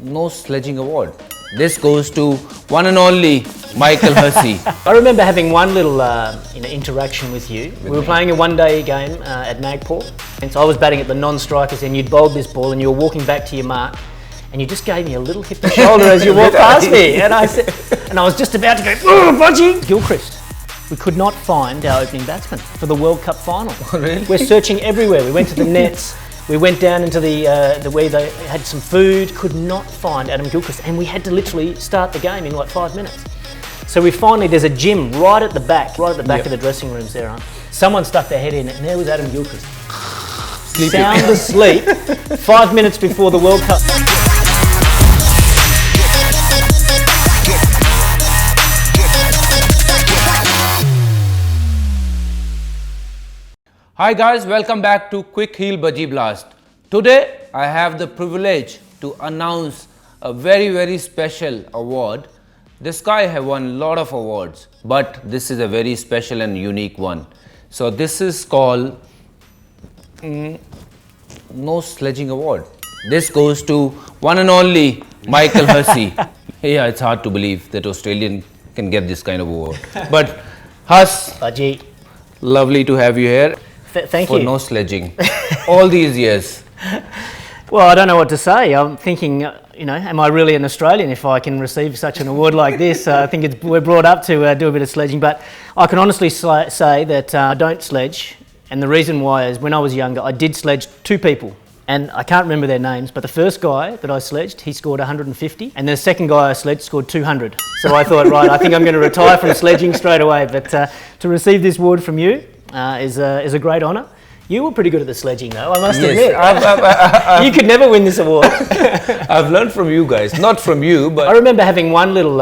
no Sledging Award. This goes to one and only Michael Hussey. I remember having one little interaction with you. We were playing a one-day game at Nagpur, and so I was batting at the non-strikers, and you'd bowled this ball, and you were walking back to your mark, and you just gave me a little hip and shoulder as you walked past me, and I said, and I was just about to go, "Oh, Bhajji!" Gilchrist. We could not find our opening batsman for the World Cup final. Oh, really? We're searching everywhere. We went to the nets. We went down into the where they had some food, could not find Adam Gilchrist, and we had to literally start the game in like 5 minutes. So there's a gym right at the back of the dressing rooms there. Huh? Someone stuck their head in it, and there was Adam Gilchrist. Sound asleep 5 minutes before the World Cup. Hi guys, welcome back to Quick Heal Bhajji Blast. Today I have the privilege to announce a very special award. This guy has won a lot of awards, but this is a very special and unique one. So this is called no Sledging Award. This goes to one and only Michael Hussey. Yeah, it's hard to believe that Australian can get this kind of award. But Huss, Bhajji, lovely to have you here. Thank you. For no sledging all these years. Well, I don't know what to say. I'm thinking, am I really an Australian if I can receive such an award like this? I think we're brought up to do a bit of sledging, but I can honestly say that I don't sledge, and the reason why is when I was younger, I did sledge 2 people, and I can't remember their names, but the first guy that I sledged, he scored 150, and the second guy I sledged scored 200. So I thought, right, I think I'm going to retire from sledging straight away, but to receive this award from you, is a great honour. You were pretty good at the sledging though, I must admit. You could never win this award. I've learned from you guys, not from you, but... I remember having one little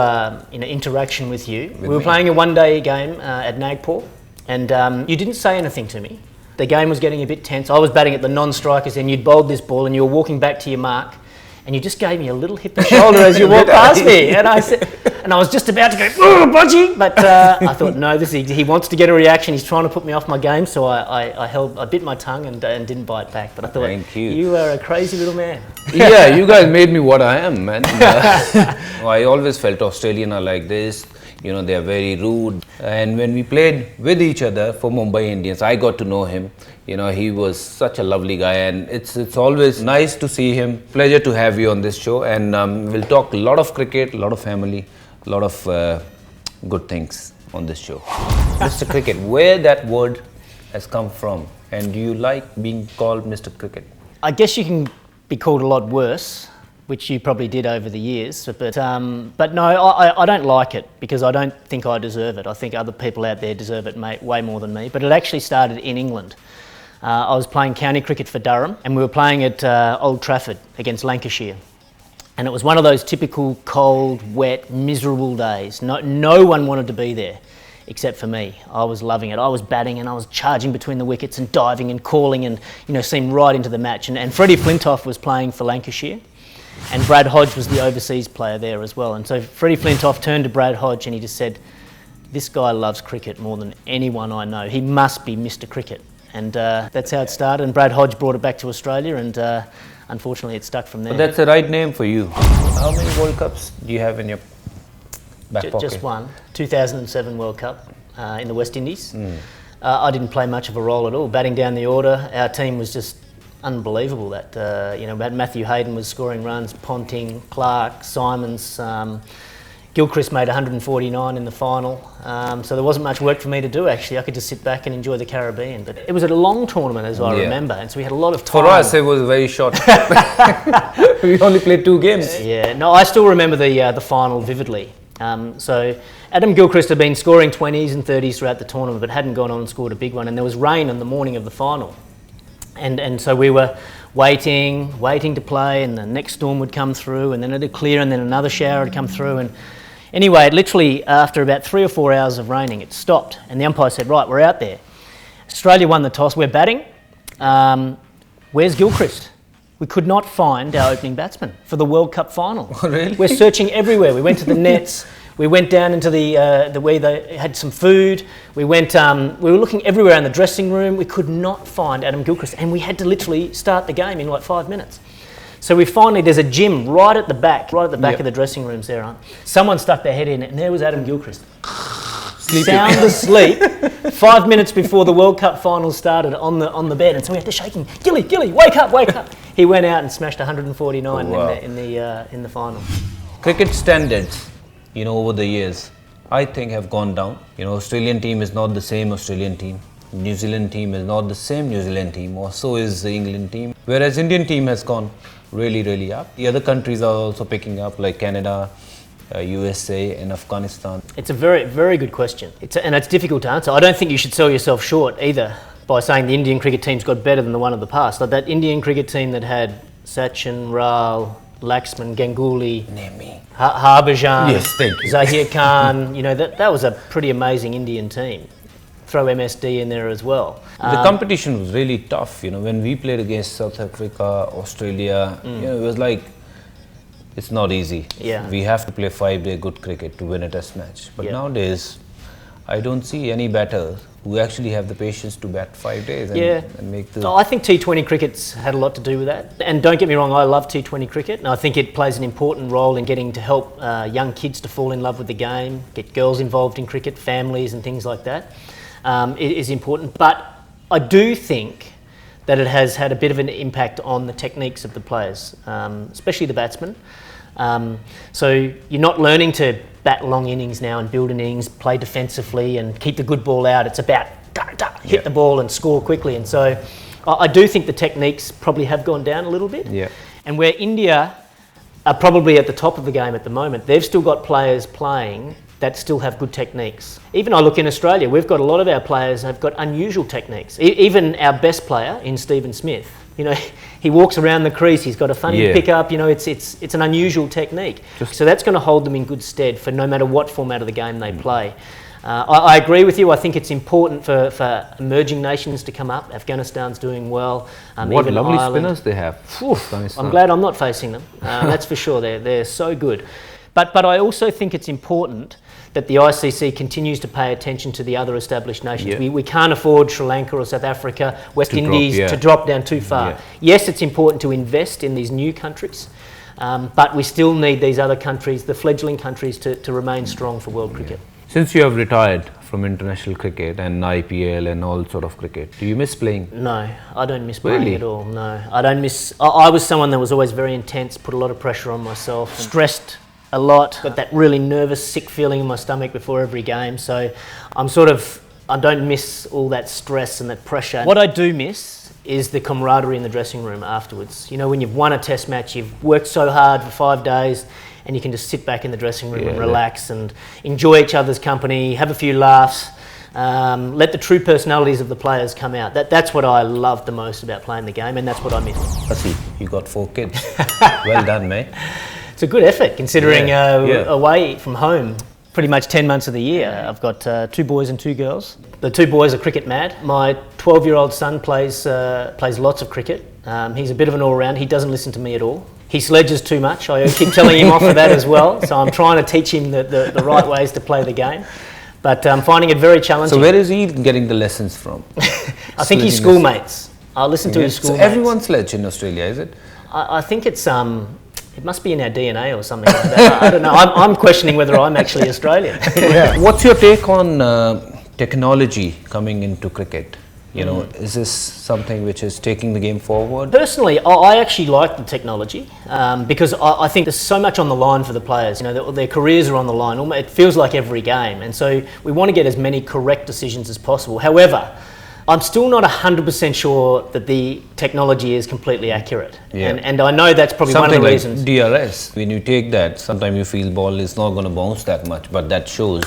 interaction with you. We were playing a one-day game at Nagpur, and you didn't say anything to me. The game was getting a bit tense. I was batting at the non-strikers, and you'd bowled this ball, and you were walking back to your mark, and you just gave me a little hip and shoulder as you walked past me, and I was just about to go, "Oh, Bhajji!" But I thought, no, he wants to get a reaction. He's trying to put me off my game, so I bit my tongue and didn't bite back. But I thought, thank you. You are a crazy little man. Yeah, you guys made me what I am, man. I always felt Australian are like this. They are very rude. And when we played with each other for Mumbai Indians, I got to know him. He was such a lovely guy, and it's always nice to see him. Pleasure to have you on this show, and we'll talk a lot of cricket, a lot of family, a lot of good things on this show. Mr. Cricket, where that word has come from, and do you like being called Mr. Cricket? I guess you can be called a lot worse, which you probably did over the years, but no, I don't like it because I don't think I deserve it. I think other people out there deserve it way more than me, but it actually started in England. I was playing county cricket for Durham, and we were playing at Old Trafford against Lancashire. And it was one of those typical cold, wet, miserable days. No one wanted to be there except for me. I was loving it. I was batting and I was charging between the wickets and diving and calling and seemed right into the match. And Freddie Flintoff was playing for Lancashire, and Brad Hodge was the overseas player there as well. And so Freddie Flintoff turned to Brad Hodge and he just said, "This guy loves cricket more than anyone I know. He must be Mr. Cricket." And that's how it started. And Brad Hodge brought it back to Australia, and unfortunately it stuck from there. But that's the right name for you. How many World Cups do you have in your back pocket? Just one. 2007 World Cup in the West Indies. I didn't play much of a role at all. Batting down the order, our team was just unbelievable. Matthew Hayden was scoring runs, Ponting, Clark, Simons. Gilchrist made 149 in the final, so there wasn't much work for me to do actually. I could just sit back and enjoy the Caribbean. But it was a long tournament as I remember, and so we had a lot of time. For us it was very short. We only played 2 games. Yeah, no, I still remember the final vividly. So Adam Gilchrist had been scoring 20s and 30s throughout the tournament, but hadn't gone on and scored a big one, and there was rain on the morning of the final. And so we were waiting to play, and the next storm would come through, and then it'd clear, and then another shower would come through, and anyway, literally after about 3 or 4 hours of raining, it stopped, and the umpire said, "Right, we're out there. Australia won the toss, we're batting. Where's Gilchrist?" We could not find our opening batsman for the World Cup final. Oh, really? We're searching everywhere. We went to the nets. We went down into the where they had some food. We were looking everywhere in the dressing room. We could not find Adam Gilchrist, and we had to literally start the game in like 5 minutes. So there's a gym right at the back of the dressing rooms there, aren't? Someone stuck their head in it, and there was Adam Gilchrist. Sound asleep 5 minutes before the World Cup final started on the bed, and so we had to shake him. Gilly, wake up! He went out and smashed 149 in the final. Cricket standards, over the years, I think have gone down. Australian team is not the same Australian team. New Zealand team is not the same New Zealand team, or so is the England team. Whereas Indian team has gone really, really up. The other countries are also picking up, like Canada, USA and Afghanistan. It's a very, very good question. And it's difficult to answer. I don't think you should sell yourself short either by saying the Indian cricket team's got better than the one of the past. Like that Indian cricket team that had Sachin, Rahul, Laxman, Ganguly, Harbhajan, yes, thank you. Zaheer Khan, that was a pretty amazing Indian team. Throw MSD in there as well. The competition was really tough, when we played against South Africa, Australia, it was like, it's not easy. Yeah. We have to play 5-day good cricket to win a test match. But nowadays, I don't see any batters who actually have the patience to bat 5 days and make the... I think T20 cricket's had a lot to do with that. And don't get me wrong, I love T20 cricket, and I think it plays an important role in getting to help young kids to fall in love with the game, get girls involved in cricket, families and things like that. It is important. But I do think that it has had a bit of an impact on the techniques of the players, especially the batsmen. So you're not learning to bat long innings now and build an innings, play defensively and keep the good ball out. It's about hit the ball and score quickly. And so I do think the techniques probably have gone down a little bit. Yeah. And where India are probably at the top of the game at the moment, they've still got players playing that still have good techniques. Even I look in Australia, we've got a lot of our players have got unusual techniques. Even our best player in Stephen Smith, he walks around the crease, he's got a funny pickup, it's an unusual technique. So that's going to hold them in good stead for no matter what format of the game they play. I agree with you. I think it's important for emerging nations to come up. Afghanistan's doing well. What even lovely Ireland. spinners they have. I'm glad I'm not facing them. That's for sure. They're so good. But I also think it's important that the ICC continues to pay attention to the other established nations. We can't afford Sri Lanka or South Africa, West Indies to drop down too far. Yes, it's important to invest in these new countries, but we still need these other countries, the fledgling countries, to remain strong for world cricket. Since you have retired from international cricket and IPL and all sort of cricket, do you miss playing? No, I don't miss playing at all, no. I don't miss... I was someone that was always very intense, put a lot of pressure on myself, stressed a lot, got that really nervous, sick feeling in my stomach before every game. So I don't miss all that stress and that pressure. What I do miss is the camaraderie in the dressing room afterwards. When you've won a test match, you've worked so hard for 5 days, and you can just sit back in the dressing room and relax and enjoy each other's company, have a few laughs, let the true personalities of the players come out. That's what I love the most about playing the game, and that's what I miss. Hussey, you got 4 kids. Well done, mate. It's a good effort considering away from home pretty much 10 months of the year. I've got 2 boys and 2 girls. The 2 boys are cricket mad. My 12-year-old son plays lots of cricket. He's a bit of an all-round. He doesn't listen to me at all. He sledges too much. I keep telling him off for that as well. So I'm trying to teach him the right ways to play the game. But I'm finding it very challenging. So where is he getting the lessons from? I think his schoolmates. I listen to his schoolmates. So everyone sledge in Australia, is it? I think it's... It must be in our DNA or something like that. I don't know. I'm questioning whether I'm actually Australian. What's your take on technology coming into cricket? Is this something which is taking the game forward? Personally, I actually like the technology because I think there's so much on the line for the players. Their careers are on the line. It feels like every game. And so we want to get as many correct decisions as possible. However, I'm still not 100% sure that the technology is completely accurate. And I know that's probably something one of the like reasons. DRS, when you take that, sometimes you feel ball is not going to bounce that much, but that shows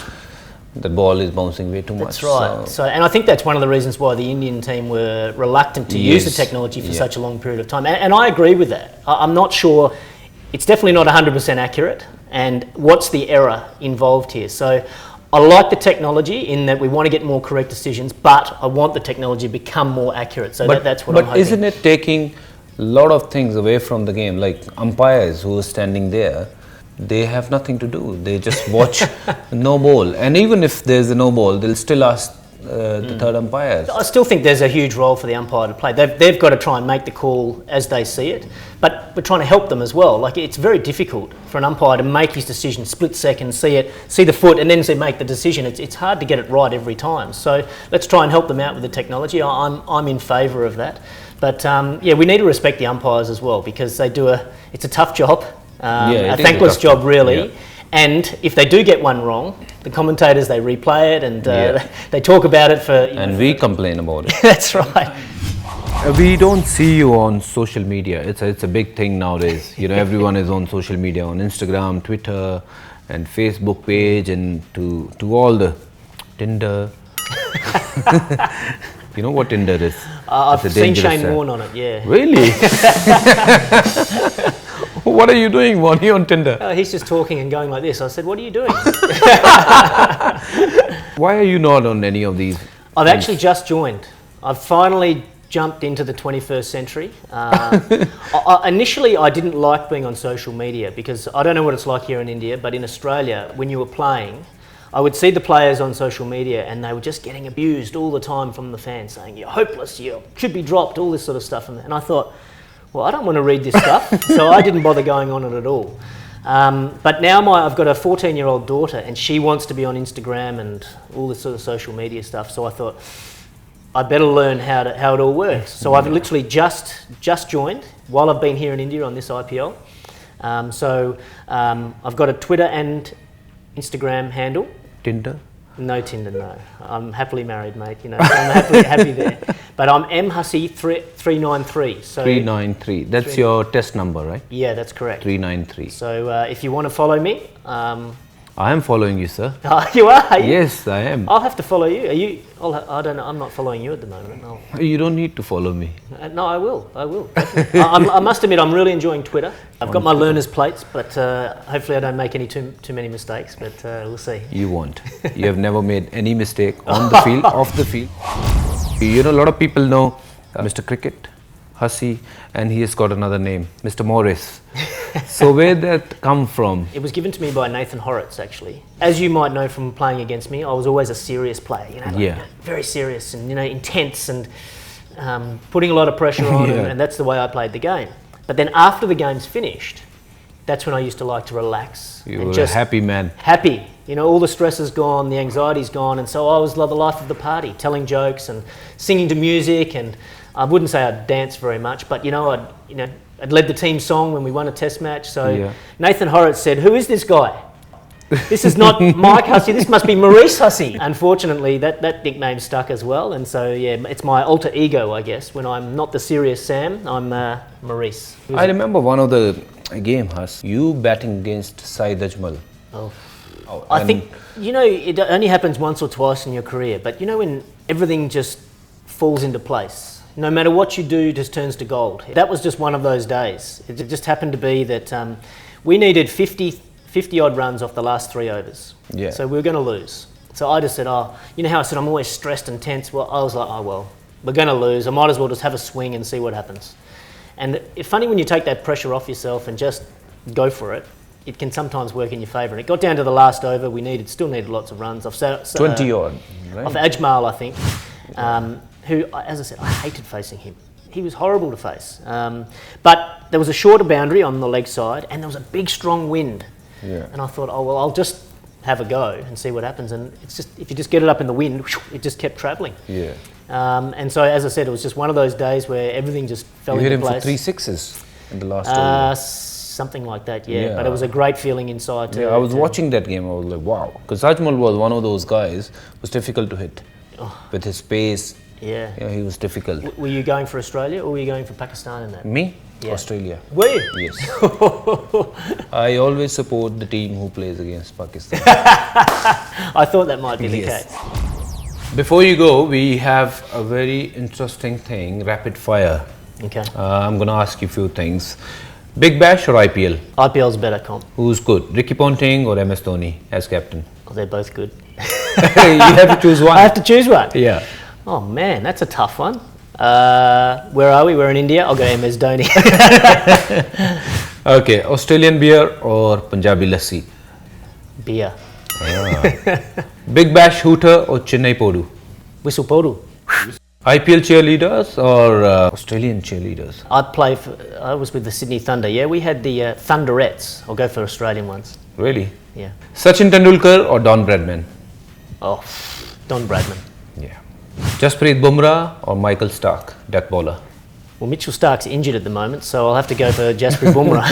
the ball is bouncing way too much. That's right. So, and I think that's one of the reasons why the Indian team were reluctant to use the technology for such a long period of time. And I agree with that. I'm not sure, it's definitely not 100% accurate. And what's the error involved here? So I like the technology in that we want to get more correct decisions, but I want the technology to become more accurate. So that's what I'm hoping. But isn't it taking a lot of things away from the game? Like umpires who are standing there, they have nothing to do. They just watch no ball. And even if there's a no ball, they'll still ask the third umpires. I still think there's a huge role for the umpire to play. They've got to try and make the call as they see it, but we're trying to help them as well. Like, it's very difficult for an umpire to make his decision split second, see the foot, and then make the decision. It's hard to get it right every time. So let's try and help them out with the technology. I'm in favour of that. But we need to respect the umpires as well, because it's a tough job, a thankless job really. Yeah. And if they do get one wrong, the commentators, they replay it and they talk about it for... And we complain about it. That's right. We don't see you on social media. It's a big thing nowadays. Everyone is on social media, on Instagram, Twitter and Facebook page, and to all the Tinder. You know what Tinder is? I've seen Shane Warne on it, yeah. Really? What are you doing, Warnie, on Tinder? He's just talking and going like this. I said, what are you doing? Why are you not on any of these? I've actually just joined. I've finally jumped into the 21st century. Initially, I didn't like being on social media, because I don't know what it's like here in India, but in Australia, when you were playing, I would see the players on social media and they were just getting abused all the time from the fans, saying, you're hopeless, you should be dropped, all this sort of stuff. And I thought, well, I don't want to read this stuff, so I didn't bother going on it at all. But now I've got a 14-year-old daughter, and she wants to be on Instagram and all this sort of social media stuff, so I thought, I better learn how it all works. So I've literally just joined while I've been here in India on this IPL. I've got a Twitter and Instagram handle. Tinder? No Tinder, no. I'm happily married, mate. So I'm happy there. But I'm Hussey 393. So 393. That's your test number, right? Yeah, that's correct. 393. So if you want to follow me, I am following you, sir. You are? Yes, I am. I'll have to follow you. Are you? I don't know. I'm not following you at the moment. You don't need to follow me. No, I will. I must admit, I'm really enjoying Twitter. I've got my learner's plates, but hopefully I don't make any too many mistakes. But we'll see. You won't. You have never made any mistake on the field, off the field. A lot of people know Mr. Cricket, Hussey, and he has got another name, Mr. Morris. So where did that come from? It was given to me by Nathan Horrocks, actually. As you might know from playing against me, I was always a serious player, very serious and intense and putting a lot of pressure on, and that's the way I played the game. But then after the game's finished, that's when I used to like to relax. You were a happy man. Happy. All the stress is gone, the anxiety's gone, and so I was the life of the party, telling jokes and singing to music, and I wouldn't say I'd dance very much, but I'd led the team song when we won a test match. So Nathan Horrocks said, who is this guy? This is not Mike Hussey, this must be Maurice Hussey. Unfortunately, that nickname stuck as well, and so it's my alter ego, I guess. When I'm not the serious Sam, I'm Maurice. I remember one of the game, Huss, you batting against Saeed Ajmal. I think, it only happens once or twice in your career, but when everything just falls into place, no matter what you do, just turns to gold. That was just one of those days. It just happened to be that we needed 50 odd runs off the last 3 overs. Yeah. So we were going to lose. So I just said, how I said I'm always stressed and tense? Well, I was like, we're going to lose. I might as well just have a swing and see what happens. And it's funny when you take that pressure off yourself and just go for it, it can sometimes work in your favour. And it got down to the last over. We still needed lots of runs. 20 odd, right? Off Ajmal, I think. Who, as I said, I hated facing him. He was horrible to face. But there was a shorter boundary on the leg side, and there was a big, strong wind. Yeah. And I thought, I'll just have a go and see what happens. And it's just, if you just get it up in the wind, it just kept travelling. Yeah. And so, as I said, it was just one of those days where everything just fell into place. You hit him for 3 sixes in the last over. Something like that, yeah. But it was a great feeling inside. I was watching that game. I was like, wow. Because Ajmal was one of those guys who was difficult to hit. With his pace. Yeah, he was difficult. Were you going for Australia or were you going for Pakistan in that? Me? Yeah. Australia. Were you? Yes. I always support the team who plays against Pakistan. I thought that might be the case. Before you go, we have a very interesting thing, rapid fire. Okay. I'm going to ask you a few things. Big Bash or IPL? IPL's better comp. Who's good? Ricky Ponting or MS Dhoni as captain? They're both good. You have to choose one. I have to choose one? Yeah. Oh man, that's a tough one. Where are we? We're in India. I'll go MS Dhoni. Okay, Australian beer or Punjabi lassi? Beer. Big Bash hooter or Chennai Podu? Whistle poru. IPL cheerleaders or Australian cheerleaders? I was with the Sydney Thunder. Yeah, we had the Thunderettes. I'll go for Australian ones. Really? Yeah. Sachin Tendulkar or Don Bradman? Oh, Don Bradman. Yeah. Jasprit Bumrah or Michael Stark, death bowler? Well, Mitchell Stark's injured at the moment, so I'll have to go for Jasprit Bumrah.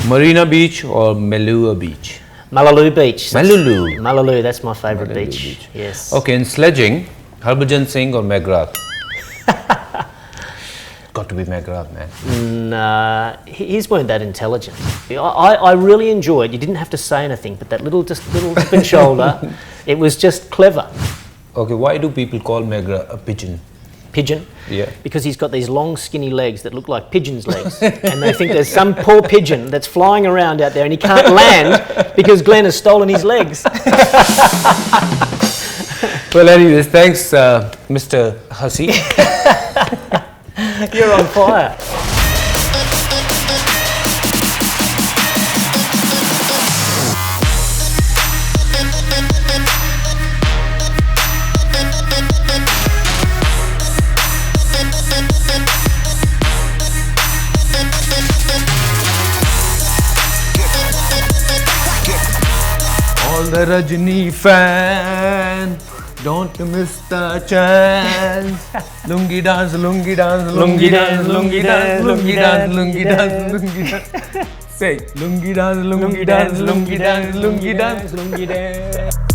Marina Beach or Melua Beach? Malaloo Beach. Malaloo. Malaloo, that's my favourite Malaloo beach. Yes. Okay, in sledging, Harbhajan Singh or McGrath? Got to be McGrath, man. Nah, his weren't that intelligent. I really enjoyed, you didn't have to say anything, but that little tip and shoulder, it was just clever. Okay, why do people call McGrath a pigeon? Pigeon? Yeah. Because he's got these long skinny legs that look like pigeon's legs. And they think there's some poor pigeon that's flying around out there and he can't land because Glenn has stolen his legs. Well, anyways, thanks, Mr. Hussey. You're on fire. All the Rajini fans, don't miss the chance. Lungi dance, lungi dance, lungi dance, lungi dance, lungi dance, lungi dance, lungi dance. Say, lungi dance, lungi dance, lungi dance, lungi dance, lungi dance.